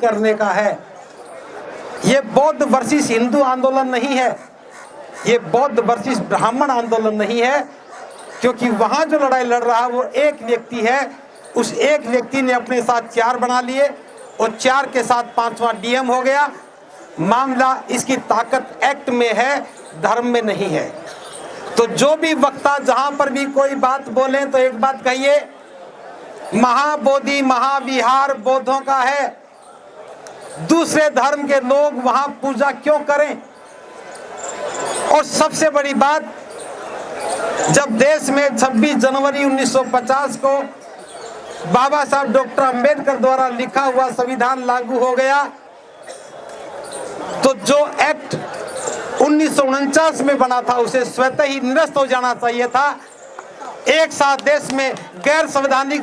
करने का है। ये बौद्ध वर्सेस हिंदू आंदोलन नहीं है, ये बौद्ध वर्सेस ब्राह्मण आंदोलन नहीं है, क्योंकि वहां जो लड़ाई लड़ रहा है वो एक व्यक्ति है। उस एक व्यक्ति ने अपने साथ 4 बना लिए और 4 के साथ 5वां डीएम हो गया। मामला इसकी ताकत एक्ट में है, धर्म में नहीं है। तो जो भी वक्ता जहां पर भी कोई बात बोले तो एक बात कहिए, महाबोधि महाविहार बौद्धों का है, दूसरे धर्म के लोग वहां पूजा क्यों करें? और सबसे बड़ी बात, जब देश में 26 जनवरी 1950 को बाबा साहब डॉक्टर अंबेडकर द्वारा लिखा हुआ संविधान लागू हो गया, तो जो एक्ट 1949 में बना था उसे स्वतः ही निरस्त हो जाना चाहिए था। एक साथ देश में गैर संवैधानिक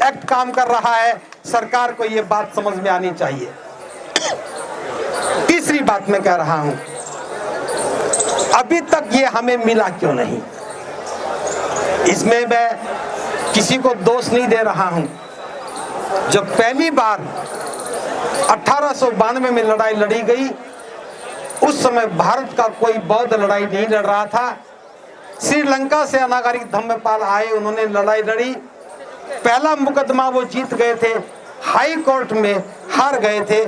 एक्ट काम कर रहा है, सरकार को यह बात समझ में आनी चाहिए। तीसरी बात मैं कह रहा हूं, अभी तक ये हमें मिला क्यों नहीं? इसमें मैं किसी को दोष नहीं दे रहा हूं। जब पहली बार 1892 में लड़ाई लड़ी गई, उस समय भारत का कोई बौद्ध लड़ाई नहीं लड़ रहा था। श्रीलंका से अनागारिक धम्मपाल आए, उन्होंने लड़ाई लड़ी। पहला मुकदमा वो जीत गए थे, हाई कोर्ट में हार गए थे,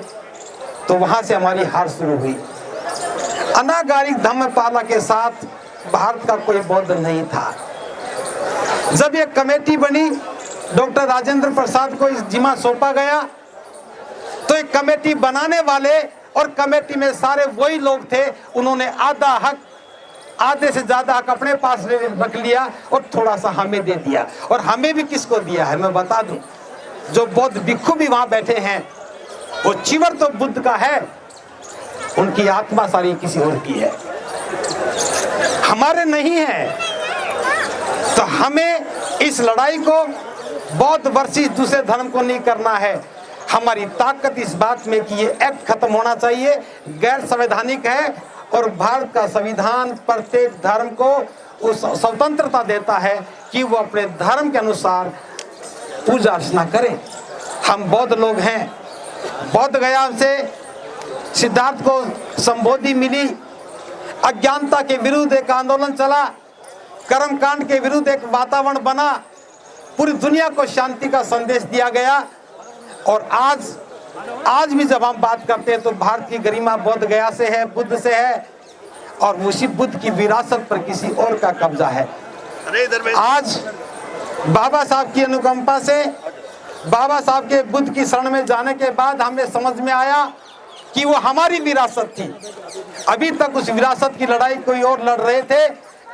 तो वहां से हमारी हार शुरू हुई। अनागारिक धम्मपाला के साथ भारत का कोई बौद्ध नहीं था। जब ये कमेटी बनी, डॉक्टर राजेंद्र प्रसाद को इस जिम्मा सौंपा गया, तो एक कमेटी बनाने वाले और कमेटी में सारे वही लोग थे। उन्होंने आधा हक, आधे से ज्यादा हक अपने पास रख लिया और थोड़ा सा हमें दे दिया। और हमें भी किसको दिया है मैं बता दूं, जो बौद्ध भिक्षु भी वहां बैठे हैं, वो चिवर तो बुद्ध का है, उनकी आत्मा सारी किसी और की है, हमारे नहीं है। तो हमें इस लड़ाई को बौद्ध वर्सेस दूसरे धर्म को नहीं करना है। हमारी ताकत इस बात में कि ये एक्ट खत्म होना चाहिए, गैर संवैधानिक है, और भारत का संविधान प्रत्येक धर्म को उस स्वतंत्रता देता है कि वो अपने धर्म के अनुसार पूजा अर्चना करें। हम बौद्ध लोग हैं, बौद्ध गया से सिद्धार्थ को संबोधि मिली, अज्ञानता के विरुद्ध एक आंदोलन चला, कर्मकांड के विरुद्ध एक वातावरण बना, पूरी दुनिया को शांति का संदेश दिया गया। और आज भी जब हम बात करते हैं तो भारत की गरिमा बौद्ध गया से है, बुद्ध से है, और उसी बुद्ध की विरासत पर किसी और का कब्जा है। आज बाबा साहब की अनुकंपा से, बाबा साहब के बुद्ध की शरण में जाने के बाद हमें समझ में आया कि वो हमारी विरासत थी। अभी तक उस विरासत की लड़ाई कोई और लड़ रहे थे,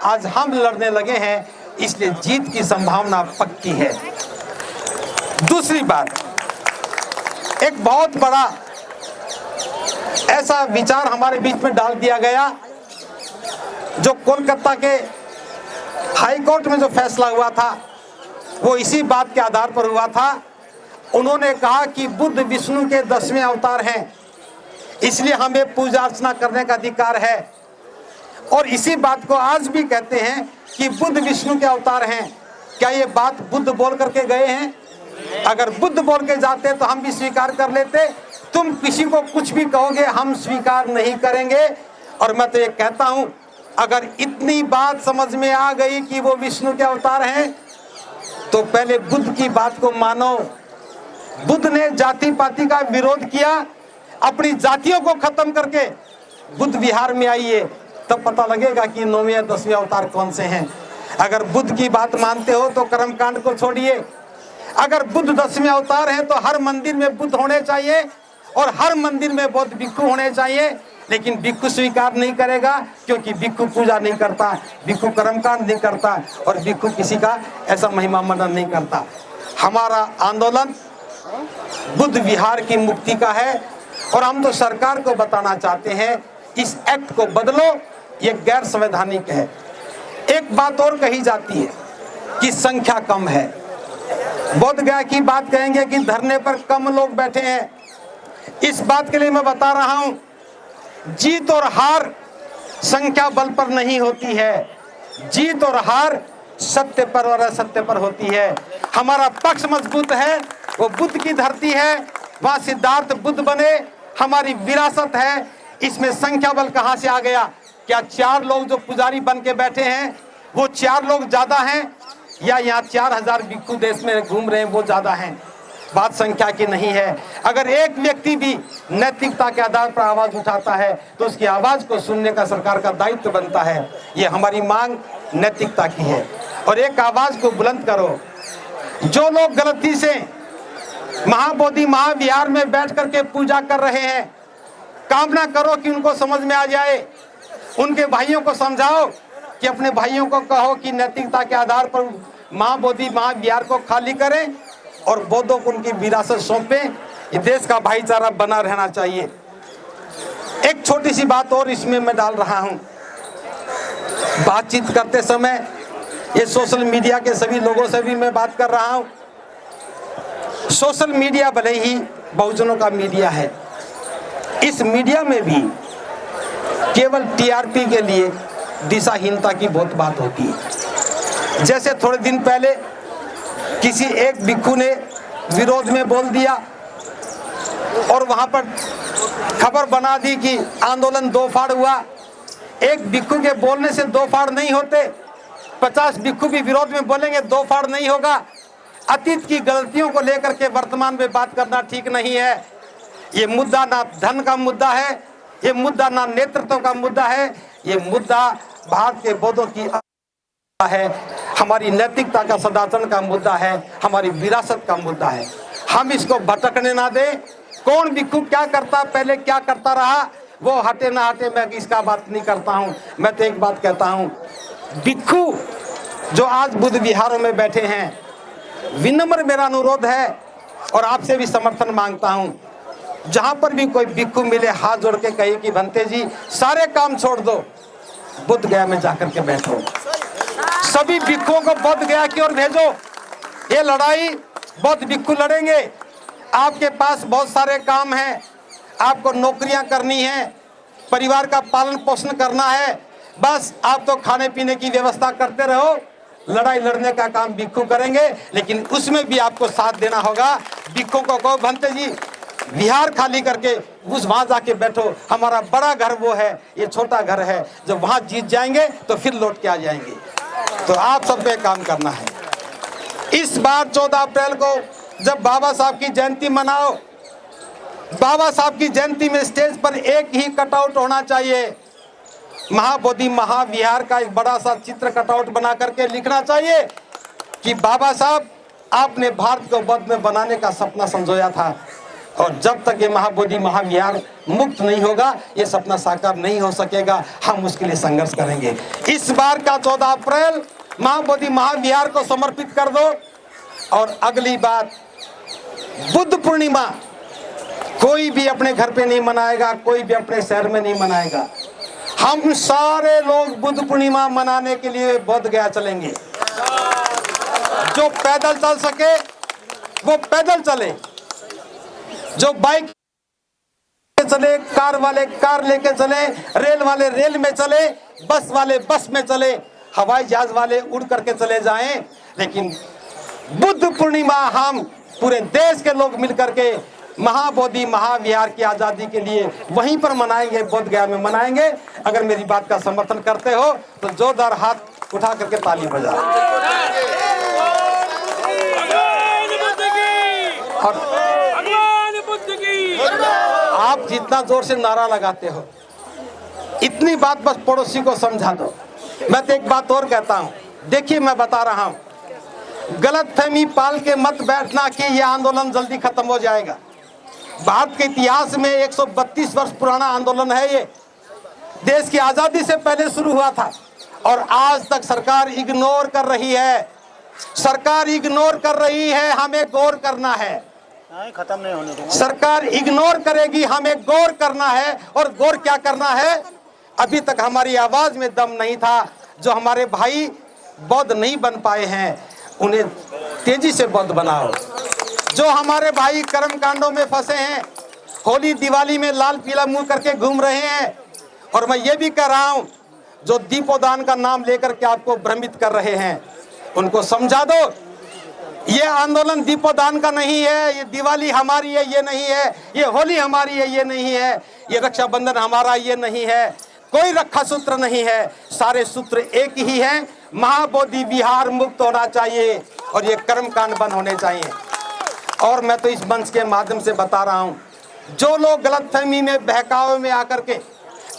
आज हम लड़ने लगे हैं, इसलिए जीत की संभावना पक्की है। दूसरी बात, एक बहुत बड़ा ऐसा विचार हमारे बीच में डाल दिया गया, जो कोलकाता के हाई कोर्ट में जो फैसला हुआ था वो इसी बात के आधार पर हुआ था। उन्होंने कहा कि बुद्ध विष्णु के 10वें अवतार हैं, इसलिए हमें पूजा अर्चना करने का अधिकार है। और इसी बात को आज भी कहते हैं कि बुद्ध विष्णु के अवतार हैं। क्या ये बात बुद्ध बोल करके गए हैं? अगर बुद्ध बोल के जाते तो हम भी स्वीकार कर लेते। तुम किसी को कुछ भी कहोगे, हम स्वीकार नहीं करेंगे। और मैं तो ये कहता हूं, अगर इतनी बात समझ में आ गई कि वो विष्णु के अवतार हैं, तो पहले बुद्ध की बात को मानो। बुद्ध ने जाति पाति का विरोध किया, अपनी जातियों को खत्म करके बुद्ध विहार में आइए, तब पता लगेगा कि 9वें या 10वें अवतार कौन से हैं। अगर बुद्ध की बात मानते हो तो कर्मकांड को छोड़िए। अगर बुद्ध 10वें अवतार हैं तो हर मंदिर में बुद्ध होने चाहिए और हर मंदिर में बौद्ध भिक्षु होने चाहिए। लेकिन भिक्षु स्वीकार नहीं करेगा, क्योंकि भिक्षु पूजा नहीं करता, भिक्षु कर्मकांड नहीं करता, और भिक्षु किसी का ऐसा महिमा मनन नहीं करता। हमारा आंदोलन बुद्ध विहार की मुक्ति का है, और हम तो सरकार को बताना चाहते हैं, इस एक्ट को बदलो, ये गैर संवैधानिक है। एक बात और कही जाती है कि संख्या कम है। बोध गया की बात कहेंगे कि धरने पर कम लोग बैठे हैं। इस बात के लिए मैं बता रहा हूं, जीत और हार संख्या बल पर नहीं होती है, जीत और हार सत्य पर और असत्य पर होती है। हमारा पक्ष मजबूत है, वो बुद्ध की धरती है, वहां सिद्धार्थ बुद्ध बने, हमारी विरासत है। इसमें संख्या बल कहां से आ गया? क्या 4 लोग जो पुजारी बन के बैठे हैं वो 4 लोग ज्यादा हैं, या यहाँ 4000 भिक्षु देश में घूम रहे हैं वो ज्यादा हैं? बात संख्या की नहीं है। अगर एक व्यक्ति भी नैतिकता के आधार पर आवाज उठाता है तो उसकी आवाज को सुनने का सरकार का दायित्व बनता है। ये हमारी मांग नैतिकता की है। और एक आवाज को बुलंद करो। जो लोग गलती से महाबोधि महाविहार में बैठ करके पूजा कर रहे हैं, कामना करो कि उनको समझ में आ जाए। उनके भाइयों को समझाओ कि अपने भाइयों को कहो कि नैतिकता के आधार पर महाबोधि महाविहार को खाली करें और बौद्धों को उनकी विरासत सौंपें। ये देश का भाईचारा बना रहना चाहिए। एक छोटी सी बात और इसमें मैं डाल रहा हूं। बातचीत करते समय ये सोशल मीडिया के सभी लोगों से भी मैं बात कर रहा हूं। सोशल मीडिया भले ही बहुजनों का मीडिया है, इस मीडिया में भी केवल टीआरपी के लिए दिशाहीनता की बहुत बात होती है। जैसे थोड़े दिन पहले किसी एक भिक्षु ने विरोध में बोल दिया और वहां पर खबर बना दी कि आंदोलन 2 फाड़ हुआ। एक भिक्षु के बोलने से 2 फाड़ नहीं होते। 50 भिक्षु भी विरोध में बोलेंगे 2 फाड़ नहीं होगा। अतीत की गलतियों को लेकर के वर्तमान में बात करना ठीक नहीं है। ये मुद्दा ना धन का मुद्दा है, ये मुद्दा ना नेतृत्व का मुद्दा है, ये मुद्दा भारत के बौद्धों की है, हमारी नैतिकता का सदाचरण का मुद्दा है, हमारी विरासत का मुद्दा है। हम इसको भटकने ना दें। कौन भिक्षु क्या करता, पहले क्या करता रहा, वो हटे ना हटे, मैं इसका बात नहीं करता हूँ। मैं तो एक बात कहता हूँ, भिक्षु जो आज बुद्ध विहारों में बैठे हैं, विनम्र मेरा अनुरोध है और आपसे भी समर्थन मांगता हूँ, जहां पर भी कोई भिक्षु मिले हाथ जोड़ के कहे कि भंते जी सारे काम छोड़ दो, बुद्ध गया में जाकर के बैठो। सभी भिक्षुओं को बोध गया की ओर भेजो। ये लड़ाई बौद्ध भिक्षु लड़ेंगे। आपके पास बहुत सारे काम हैं, आपको नौकरियां करनी है, परिवार का पालन पोषण करना है, बस आप तो खाने पीने की व्यवस्था करते रहो। लड़ाई लड़ने का काम भिक्षु करेंगे, लेकिन उसमें भी आपको साथ देना होगा। भिक्षुओं को कहो भंते जी विहार खाली करके उस वहां जाके बैठो, हमारा बड़ा घर वो है, ये छोटा घर है। जब वहां जीत जाएंगे तो फिर लौट के आ जाएंगे। तो आप सब पे काम करना है। इस बार 14 अप्रैल को जब बाबा साहब की जयंती मनाओ, बाबा साहब की जयंती में स्टेज पर एक ही कटआउट होना चाहिए। महाबोधि महाविहार का एक बड़ा सा चित्र कटआउट बना करके लिखना चाहिए कि बाबा साहब आपने भारत को बौद्ध में बनाने का सपना संजोया था, और जब तक ये महाबोधि महाविहार मुक्त नहीं होगा ये सपना साकार नहीं हो सकेगा। हम उसके लिए संघर्ष करेंगे। इस बार का 14 अप्रैल महाबोधि महाविहार को समर्पित कर दो। और अगली बात, बुद्ध पूर्णिमा कोई भी अपने घर पे नहीं मनाएगा, कोई भी अपने शहर में नहीं मनाएगा। हम सारे लोग बुद्ध पूर्णिमा मनाने के लिए बोध गया चलेंगे। जो पैदल चल सके वो पैदल चले, जो बाइक चले, कार वाले कार लेके चले, रेल वाले रेल में चले, बस वाले बस में चले, हवाई जहाज वाले उड़ करके चले जाएं। लेकिन बुद्ध पूर्णिमा हम पूरे देश के लोग मिलकर के महाबोधि महाविहार की आजादी के लिए वहीं पर मनाएंगे, बोध गया में मनाएंगे। अगर मेरी बात का समर्थन करते हो तो जोरदार हाथ उठा करके ताली बजाओ। और आप जितना जोर से नारा लगाते हो, इतनी बात बस पड़ोसी को समझा दो। मैं तो एक बात और कहता हूं, देखिए मैं बता रहा हूं, गलतफहमी पाल के मत बैठना कि यह आंदोलन जल्दी खत्म हो जाएगा। भारत के इतिहास में 132 वर्ष पुराना आंदोलन है। ये देश की आजादी से पहले शुरू हुआ था और आज तक सरकार इग्नोर कर रही है। सरकार इग्नोर कर रही है, हमें गौर करना है। खत्म नहीं होने दूंगा। सरकार इग्नोर करेगी, हमें गौर करना है। और गौर क्या करना है? अभी तक हमारी आवाज में दम नहीं था। जो हमारे भाई बौद्ध नहीं बन पाए हैं उन्हें तेजी से बौद्ध बनाओ। जो हमारे भाई कर्म कांडों में फंसे हैं, होली दिवाली में लाल पीला मुंह करके घूम रहे हैं, और मैं ये भी कह रहा हूं जो दीपोदान का नाम लेकर के आपको भ्रमित कर रहे हैं, उनको समझा दो ये आंदोलन दीपोदान का नहीं है, ये दिवाली हमारी है ये नहीं है, ये होली हमारी है ये नहीं है, ये रक्षाबंधन हमारा ये नहीं है, कोई रक्षा सूत्र नहीं है, सारे सूत्र एक ही हैं। महाबोधि विहार मुक्त होना चाहिए और ये कर्मकांड बंद होने चाहिए। और मैं तो इस मंच के माध्यम से बता रहा हूँ, जो लोग गलतफहमी में बहकावे में आकर के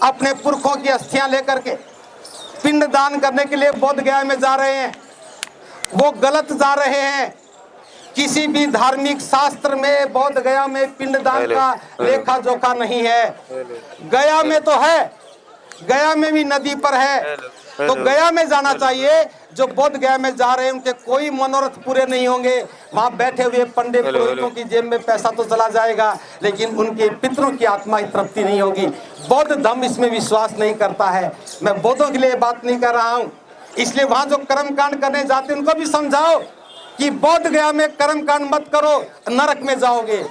अपने पुरखों की अस्थियां लेकर के पिंडदान करने के लिए बोध गया में जा रहे हैं, वो गलत जा रहे हैं। किसी भी धार्मिक शास्त्र में बोध गया में पिंडदान का लेखा जोखा नहीं है। गया में तो है, गया में भी नदी पर है, तो गया में जाना चाहिए। जो बोध गया में जा रहे हैं उनके कोई मनोरथ पूरे नहीं होंगे। वहां बैठे हुए पंडित पुरोहितों की जेब में पैसा तो चला जाएगा, लेकिन उनके पितरों की आत्मा की तृप्ति नहीं होगी। बौद्ध धर्म इसमें विश्वास नहीं करता है। मैं बौद्धों के लिए बात नहीं कर रहा हूँ, इसलिए वहां जो कर्मकांड करने जाते हैं उनको भी समझाओ कि बोध गया में कर्मकांड मत करो, नरक में जाओगे।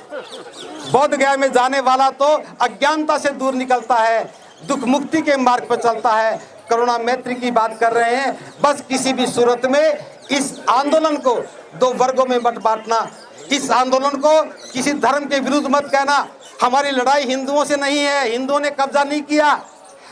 बोध गया में जाने वाला तो अज्ञानता से दूर निकलता है, दुख मुक्ति के मार्ग पर चलता है। करुणा मैत्री की बात कर रहे हैं। बस किसी भी सूरत में इस आंदोलन को दो वर्गों में मत बांटना, इस आंदोलन को किसी धर्म के विरुद्ध मत कहना। हमारी लड़ाई हिंदुओं से नहीं है, हिंदुओं ने कब्जा नहीं किया।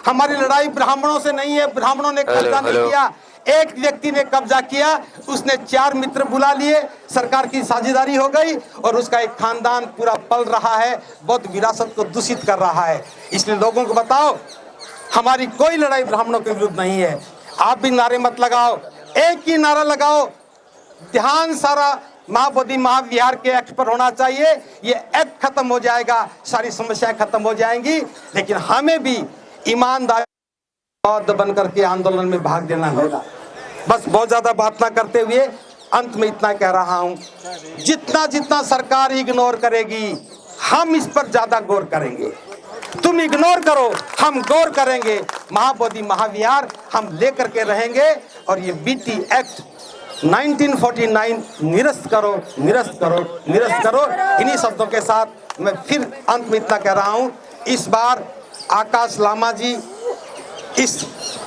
हमारी लड़ाई ब्राह्मणों से नहीं है, ब्राह्मणों ने कब्जा नहीं किया। एक व्यक्ति ने कब्जा किया, उसने 4 मित्र बुला लिए, सरकार की साझेदारी हो गई और उसका एक खानदान पूरा पल रहा है, बौद्ध विरासत को दूषित कर रहा है। इसलिए लोगों को बताओ, हमारी कोई लड़ाई ब्राह्मणों के विरुद्ध नहीं है। आप भी नारे मत लगाओ, एक ही नारा लगाओ, ध्यान सारा महाबोधि महाविहार के एक्ट पर होना चाहिए। ये एक्ट खत्म हो जाएगा, सारी समस्याएं खत्म हो जाएंगी। लेकिन हमें भी ईमानदार बौद्ध बनकर के आंदोलन में भाग लेना होगा। बस बहुत ज्यादा बात ना करते हुए अंत में इतना कह रहा हूं, जितना जितना सरकार इग्नोर करेगी हम इस पर ज्यादा गौर करेंगे। तुम इग्नोर करो, हम गौर करेंगे। महाबोधि महाविहार हम लेकर के रहेंगे और ये बीटी एक्ट 1949 निरस्त करो, निरस्त करो, निरस्त करो। इन्हीं शब्दों के साथ मैं फिर अंत में इतना कह रहा हूं, इस बार आकाश लामा जी इस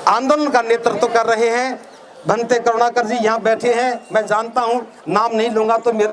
आंदोलन का नेतृत्व कर रहे हैं। भंते करुणाकर जी यहाँ बैठे हैं, मैं जानता हूँ, नाम नहीं लूंगा तो मेरे